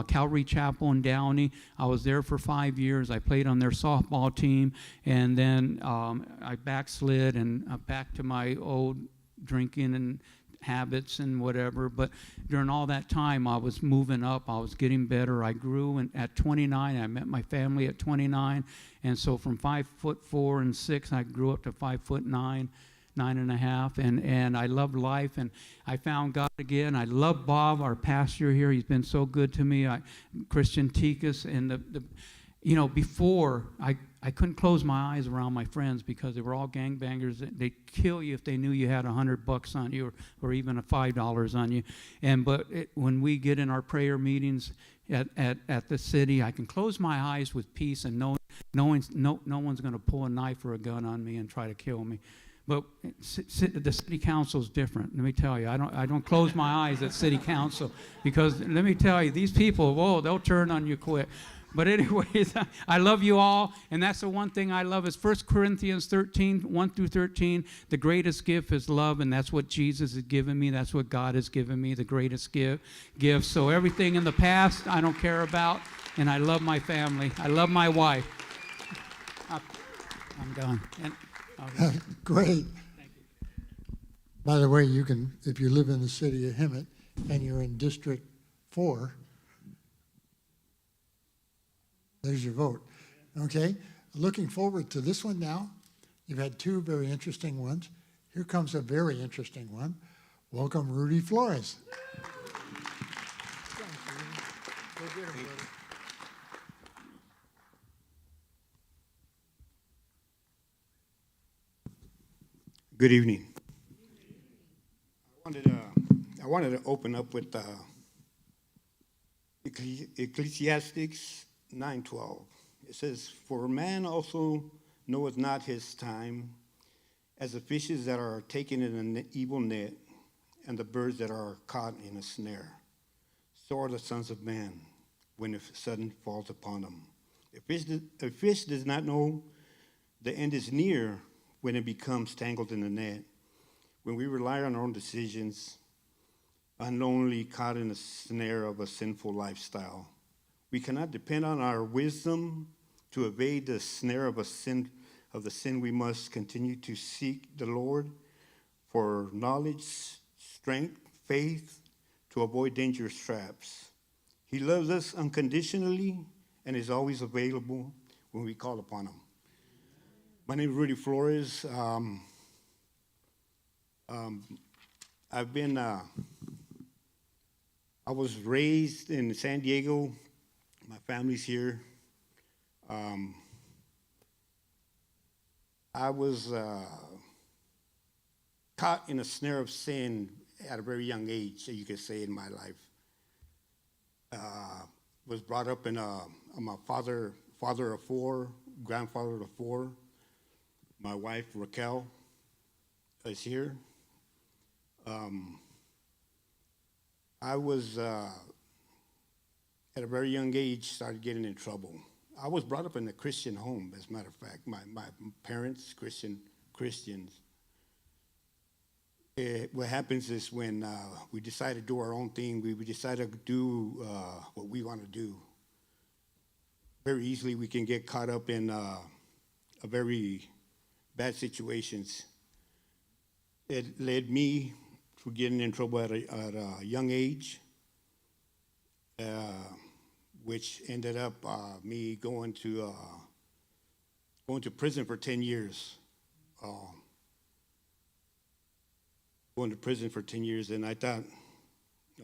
Calvary Chapel in Downey. I was there for 5 years. I played on their softball team, and then I backslid and back to my old drinking and habits and whatever. But during all that time, I was moving up. I was getting better. I grew, and at 29, I met my family at 29, and so from 5'4" and 6, I grew up to 5'9", 9.5, and I loved life, and I found God again. I love Bob, our pastor here. He's been so good to me. Christian Tikas, and before I couldn't close my eyes around my friends because they were all gangbangers. They'd kill you if they knew you had $100 on you or even a $5 on you. But when we get in our prayer meetings at the city, I can close my eyes with peace and no one's going to pull a knife or a gun on me and try to kill me. But the city council is different. Let me tell you, I don't close my eyes at city council because let me tell you, these people, whoa, they'll turn on you quick. But anyways, I love you all, and that's the one thing I love is 1 Corinthians 13, 1 through 13. The greatest gift is love, and that's what Jesus has given me. That's what God has given me, the greatest gift. So everything in the past I don't care about, and I love my family. I love my wife. I'm done. Great. By the way, you can, if you live in the city of Hemet and you're in District 4, there's your vote. Okay? Looking forward to this one now. You've had 2 very interesting ones. Here comes a very interesting one. Welcome, Rudy Flores. Good evening. I wanted to open up with Ecclesiastes 9:12. It says, "For man also knoweth not his time, as the fishes that are taken in an evil net, and the birds that are caught in a snare. So are the sons of man, when a sudden falls upon them. A fish does not know the end is near when it becomes tangled in the net. When we rely on our own decisions, unknowingly caught in the snare of a sinful lifestyle, we cannot depend on our wisdom to evade the snare of the sin. We must continue to seek the Lord for knowledge, strength, faith to avoid dangerous traps. He loves us unconditionally and is always available when we call upon him. My name is Rudy Flores. I was raised in San Diego. My family's here. I was caught in a snare of sin at a very young age, you could say, in my life. Was brought up in I'm a father of 4, grandfather of 4. My wife, Raquel, is here. I was, at a very young age, started getting in trouble. I was brought up in a Christian home, as a matter of fact. My parents, Christians. What happens is when we decide to do our own thing, we decide to do what we want to do. Very easily, we can get caught up in a very bad situations. It led me to getting in trouble at a young age, which ended up me going to prison for 10 years. Going to prison for 10 years, and I thought,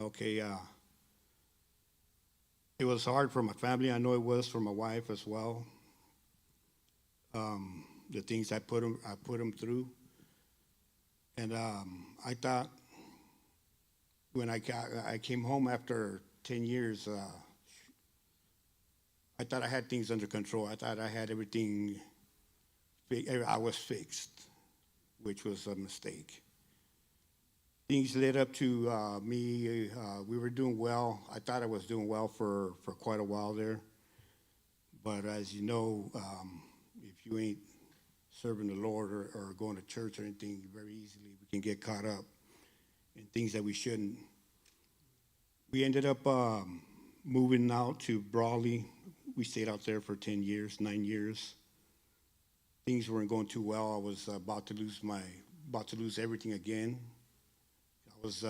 okay, it was hard for my family. I know it was for my wife as well. The things I put them through, and I thought when I came home after 10 years, I thought I had things under control. I thought I had everything, I was fixed, which was a mistake. Things led up to me, we were doing well. I thought I was doing well for quite a while there. But as you know, if you ain't serving the Lord or going to church or anything, very easily we can get caught up in things that we shouldn't. We ended up moving out to Brawley. We stayed out there for 10 years, 9 years. Things weren't going too well. I was about to lose everything again. I was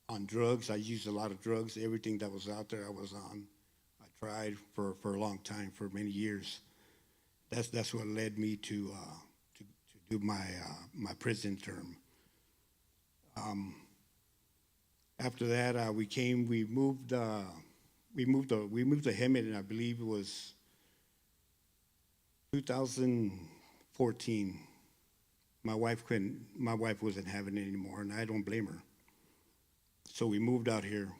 on drugs. I used a lot of drugs. Everything that was out there, I was on. I tried for a long time, for many years. That's what led me to do my prison term. After that, we moved to Hemet, and I believe it was 2014. My wife wasn't having it anymore, and I don't blame her. So we moved out here.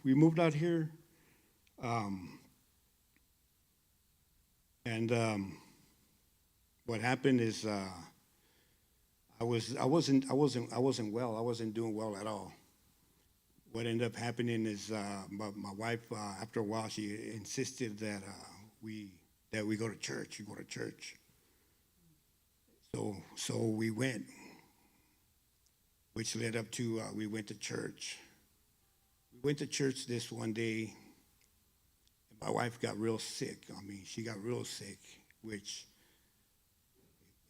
What happened is I wasn't well. I wasn't doing well at all. What ended up happening is my wife, after a while, she insisted that we go to church. You go to church. So we went, which led up to we went to church. We went to church this one day, and my wife got real sick. I mean, she got real sick, which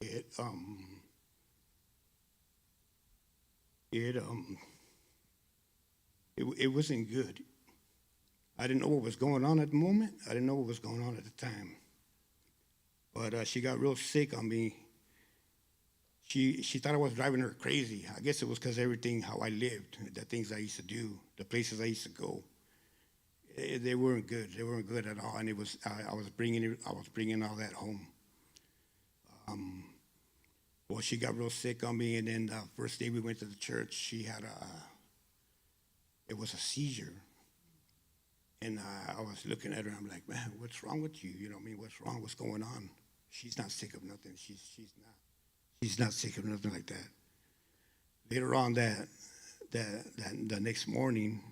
it wasn't good. I didn't know what was going on at the moment. I didn't know what was going on at the time. But she got real sick on me. She thought I was driving her crazy. I guess it was because everything, how I lived, the things I used to do, the places I used to go, they weren't good. They weren't good at all. And I was bringing all that home. Well, she got real sick on me, and then the first day we went to the church, she had it was a seizure. And I was looking at her, I'm like, man, what's wrong with you? You know what I mean? What's wrong? What's going on? She's not sick of nothing. She's not sick of nothing like that. Later on the next morning,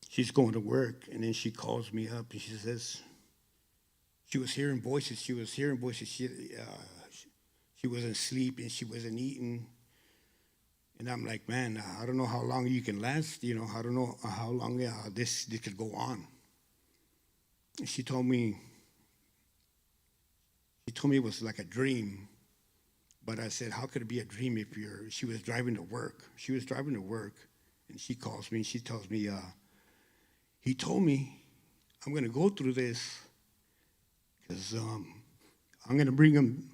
she's going to work, and then she calls me up, and she says, she was hearing voices. She wasn't sleeping. She wasn't eating. And I'm like, man, I don't know how long you can last. You know, I don't know how long this could go on. And she told me it was like a dream. But I said, how could it be a dream if she was driving to work? She was driving to work, and she calls me, and she tells me, he told me I'm going to go through this because I'm going to bring him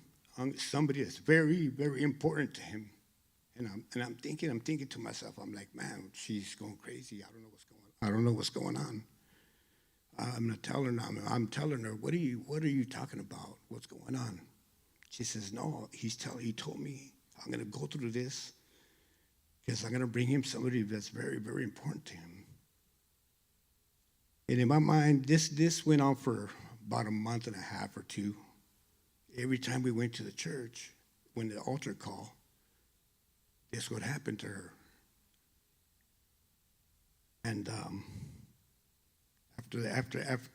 somebody that's very, very important to him. And I'm thinking to myself, I'm like, man, she's going crazy. I don't know what's going on. I'm not telling her now. I'm telling her, what are you talking about? What's going on? She says, no, he told me I'm going to go through this because I'm going to bring him somebody that's very, very important to him. And in my mind, this went on for about a month and a half or two. Every time we went to the church, when the altar call, this would happen to her. And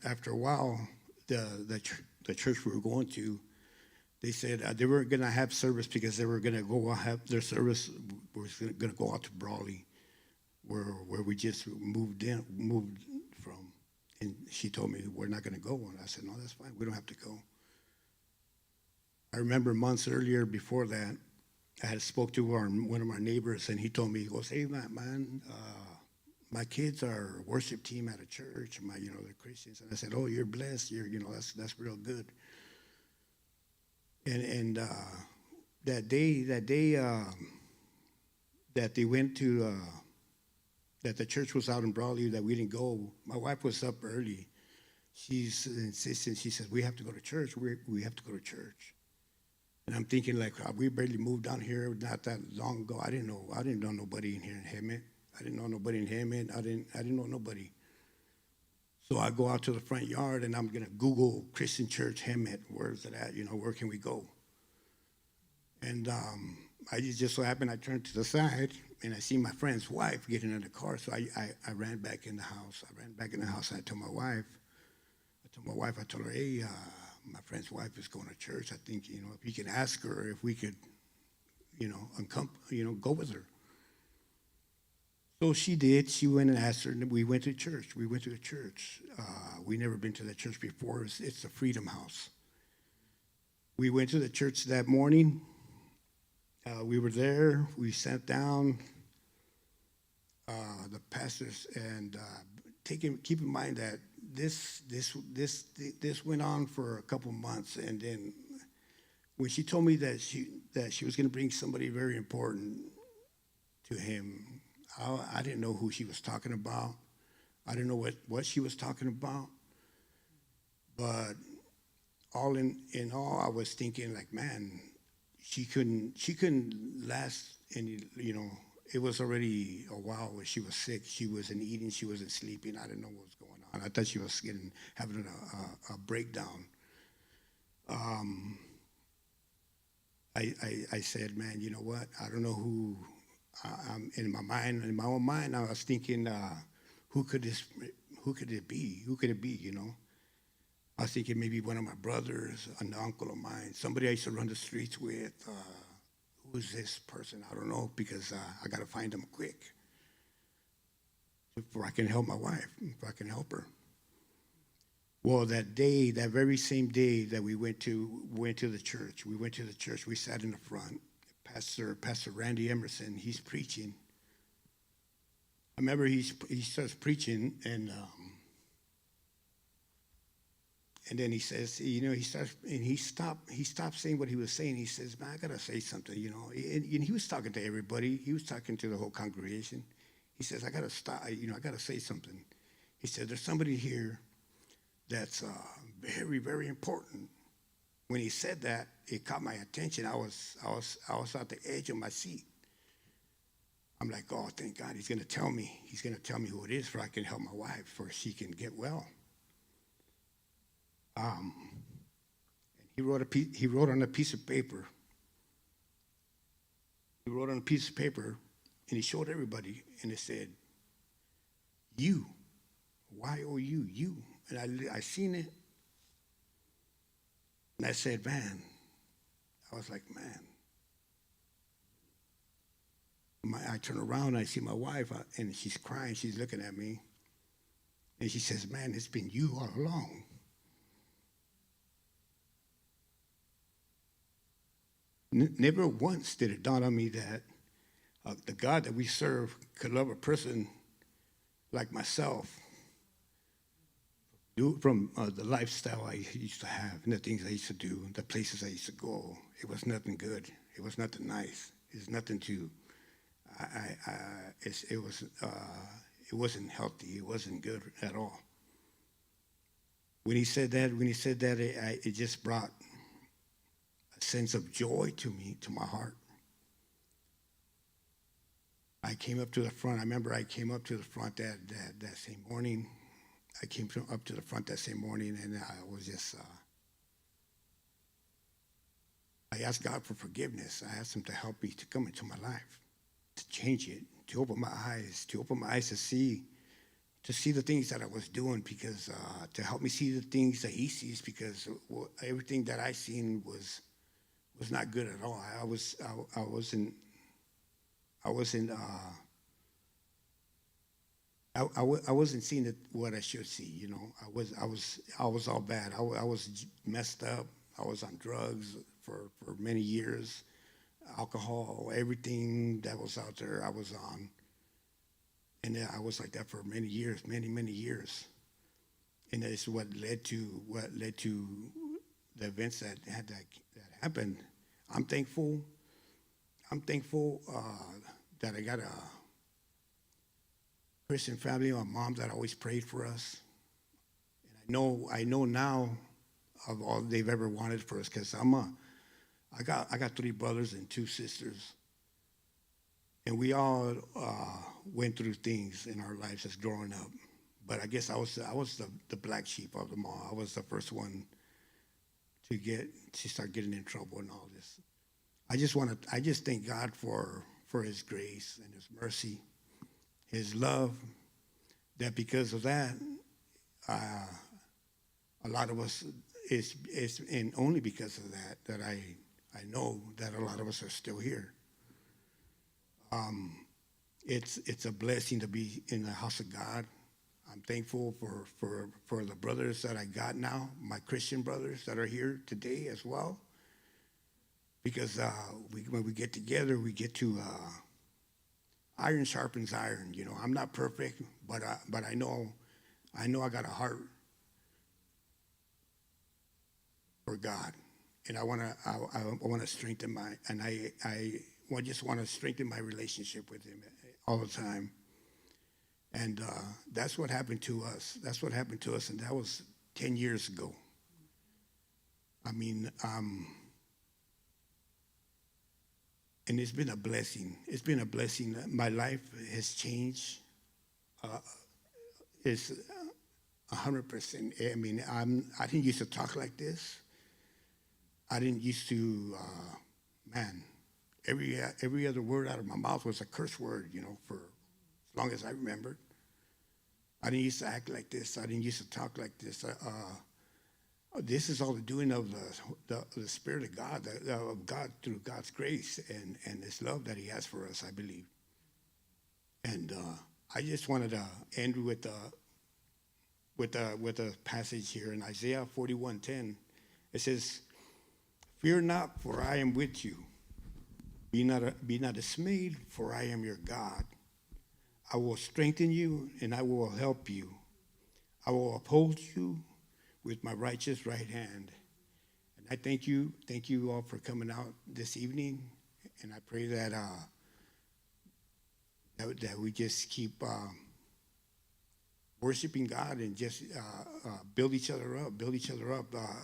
after a while, the church we were going to, they said they weren't going to have service because they were going to go have their service was going to go out to Brawley, where we just moved from. And she told me, we're not going to go. And I said, no, that's fine. We don't have to go. I remember months earlier before that, I had spoke to one of our neighbors, and he told me, he goes, hey, man, my kids are worship team at a church. They're Christians. And I said, oh, you're blessed. That's real good. And that day that they went to, that the church was out in Brawley, that we didn't go, my wife was up early. She's insistent. She said, we have to go to church. We have to go to church. And I'm thinking, like, we barely moved down here not that long ago. I didn't know nobody in here in Hemet. I didn't know nobody in Hemet. I didn't know nobody. So I go out to the front yard and I'm gonna Google Christian Church Hemet. Where's it at? You know, where can we go? And I just so happened I turned to the side and I see my friend's wife getting in the car. So I ran back in the house. And I told my wife, I told her, hey, my friend's wife is going to church. I think, you know, if you can ask her if we could, you know, go with her. So she did. She went and asked her, and we went to church. We went to the church. We never been to that church before. It's the Freedom House. We went to the church that morning. We were there. We sat down. The pastors and keep in mind that this went on for a couple months, and then when she told me that she was going to bring somebody very important to him, I didn't know who she was talking about. I didn't know what she was talking about. But all in all, I was thinking like, man, she couldn't last any, you know, it was already a while when she was sick. She wasn't eating, she wasn't sleeping. I didn't know what was going on. I thought she was having a breakdown. I said, man, you know what? I don't know who. In my own mind, I was thinking, who could it be? Who could it be? You know, I was thinking maybe one of my brothers, an uncle of mine, somebody I used to run the streets with. Who's this person? I don't know, because I got to find them quick before I can help my wife, if I can help her. Well, that very same day that we went to the church, we sat in the front. Pastor Randy Emerson, he's preaching. I remember he starts preaching, and then he says, you know, he stopped saying what he was saying. He says, man, I gotta say something, you know. And he was talking to everybody. He was talking to the whole congregation. He says, I gotta stop, you know, I gotta say something. He said, there's somebody here that's very, very important. When he said that, it caught my attention. I was at the edge of my seat. I'm like, oh, thank God, he's gonna tell me. He's gonna tell me who it is, so I can help my wife, so she can get well. And he wrote on a piece of paper. He wrote on a piece of paper, and he showed everybody, and it said, "You, Y-O-U, you." And I seen it, and I said, man. I was like, man. I turn around, and I see my wife, and she's crying. She's looking at me, and she says, man, it's been you all along. Never once did it dawn on me that the God that we serve could love a person like myself, from the lifestyle I used to have, and the things I used to do, the places I used to go. It was nothing good. It was nothing nice. It was nothing to. It wasn't healthy. It wasn't good at all. When he said that, it just brought a sense of joy to me, to my heart. I came up to the front. I remember I came up to the front that same morning. I came up to the front that same morning, and I was just. I asked God for forgiveness. I asked Him to help me to come into my life, to change it, to open my eyes to see the things that I was doing, because to help me see the things that He sees, because everything that I seen was not good at all. I wasn't seeing what I should see. You know, I was all bad. I was messed up. I was on drugs for many years, alcohol, everything that was out there I was on. And I was like that for many years, many years. And that's what led to the events that happened. I'm thankful that I got a Christian family, my mom that always prayed for us. And I know now of all they've ever wanted for us, because I got 3 brothers and 2 sisters, and we all went through things in our lives as growing up. But I guess I was the black sheep of them all. I was the first one to start getting in trouble and all this. I just thank God for His grace and His mercy, His love. That because of that, a lot of us and only because of that I know that a lot of us are still here. It's a blessing to be in the house of God. I'm thankful for the brothers that I got now, my Christian brothers that are here today as well. Because when we get together, we get to iron sharpens iron. You know, I'm not perfect, but I know I got a heart for God, and I want to strengthen I just want to strengthen my relationship with Him all the time. And that's what happened to us. That's what happened to us, and that was 10 years ago. I mean, and it's been a blessing. It's been a blessing. My life has changed. It's 100%. I mean, I didn't used to talk like this. I didn't used to, every other word out of my mouth was a curse word, you know, for as long as I remembered. I didn't used to act like this. I didn't used to talk like this. This is all the doing of the Spirit of God, of God through God's grace and His love that He has for us, I believe. And I just wanted to end with a passage here in Isaiah 41:10. It says, "Fear not, for I am with you. Be not dismayed, for I am your God. I will strengthen you, and I will help you. I will uphold you with my righteous right hand." And I thank you all for coming out this evening, and I pray that that we just keep worshiping God and just build each other up,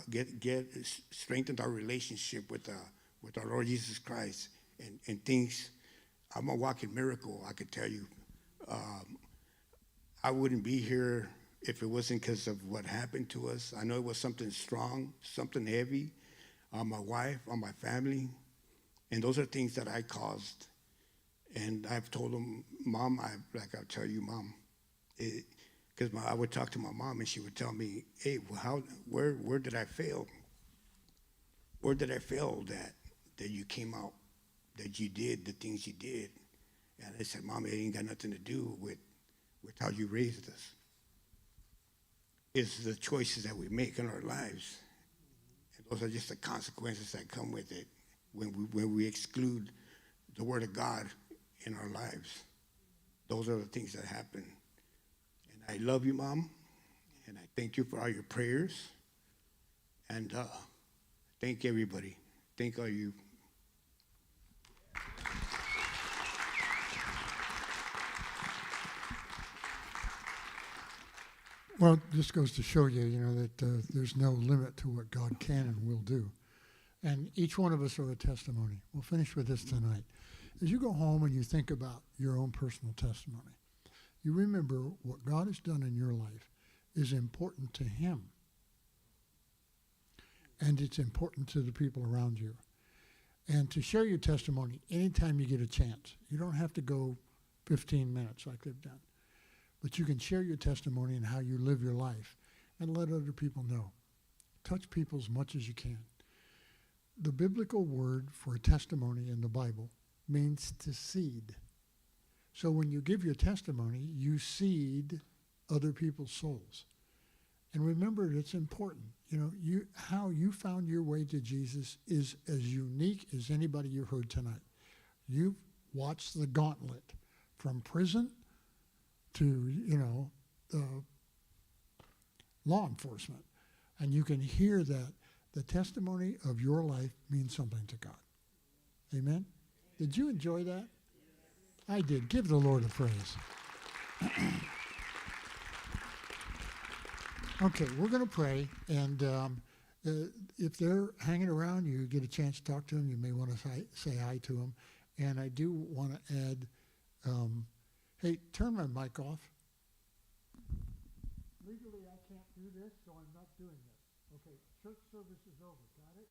get strengthen our relationship with our Lord Jesus Christ, and things. I'm a walking miracle, I could tell you. I wouldn't be here if it wasn't because of what happened to us. I know it was something strong, something heavy on my wife, on my family, and those are things that I caused. And I've told them, Mom, I'll tell you, Mom, because I would talk to my mom and she would tell me, hey, well, where did I fail? Where did I fail that you came out, that you did the things you did? And I said, Mom, it ain't got nothing to do with how you raised us. It's the choices that we make in our lives. And those are just the consequences that come with it when we exclude the Word of God in our lives. Those are the things that happen. And I love you, Mom, and I thank you for all your prayers. And thank everybody. Thank all you. Well, this goes to show you, that there's no limit to what God can and will do. And each one of us are a testimony. We'll finish with this tonight. As you go home and you think about your own personal testimony, you remember what God has done in your life is important to Him. And it's important to the people around you. And to share your testimony anytime you get a chance. You don't have to go 15 minutes like they've done. But you can share your testimony and how you live your life and let other people know. Touch people as much as you can. The biblical word for a testimony in the Bible means to seed. So when you give your testimony, you seed other people's souls. And remember, it's important. How you found your way to Jesus is as unique as anybody you heard tonight. You've watched the gauntlet from prison to, law enforcement. And you can hear that the testimony of your life means something to God. Amen? Did you enjoy that? I did. Give the Lord a praise. Okay, we're going to pray. And if they're hanging around, you get a chance to talk to them. You may want to say hi to them. And I do want to add, Hey, turn my mic off. Legally, I can't do this, so I'm not doing this. Okay, church service is over. Got it?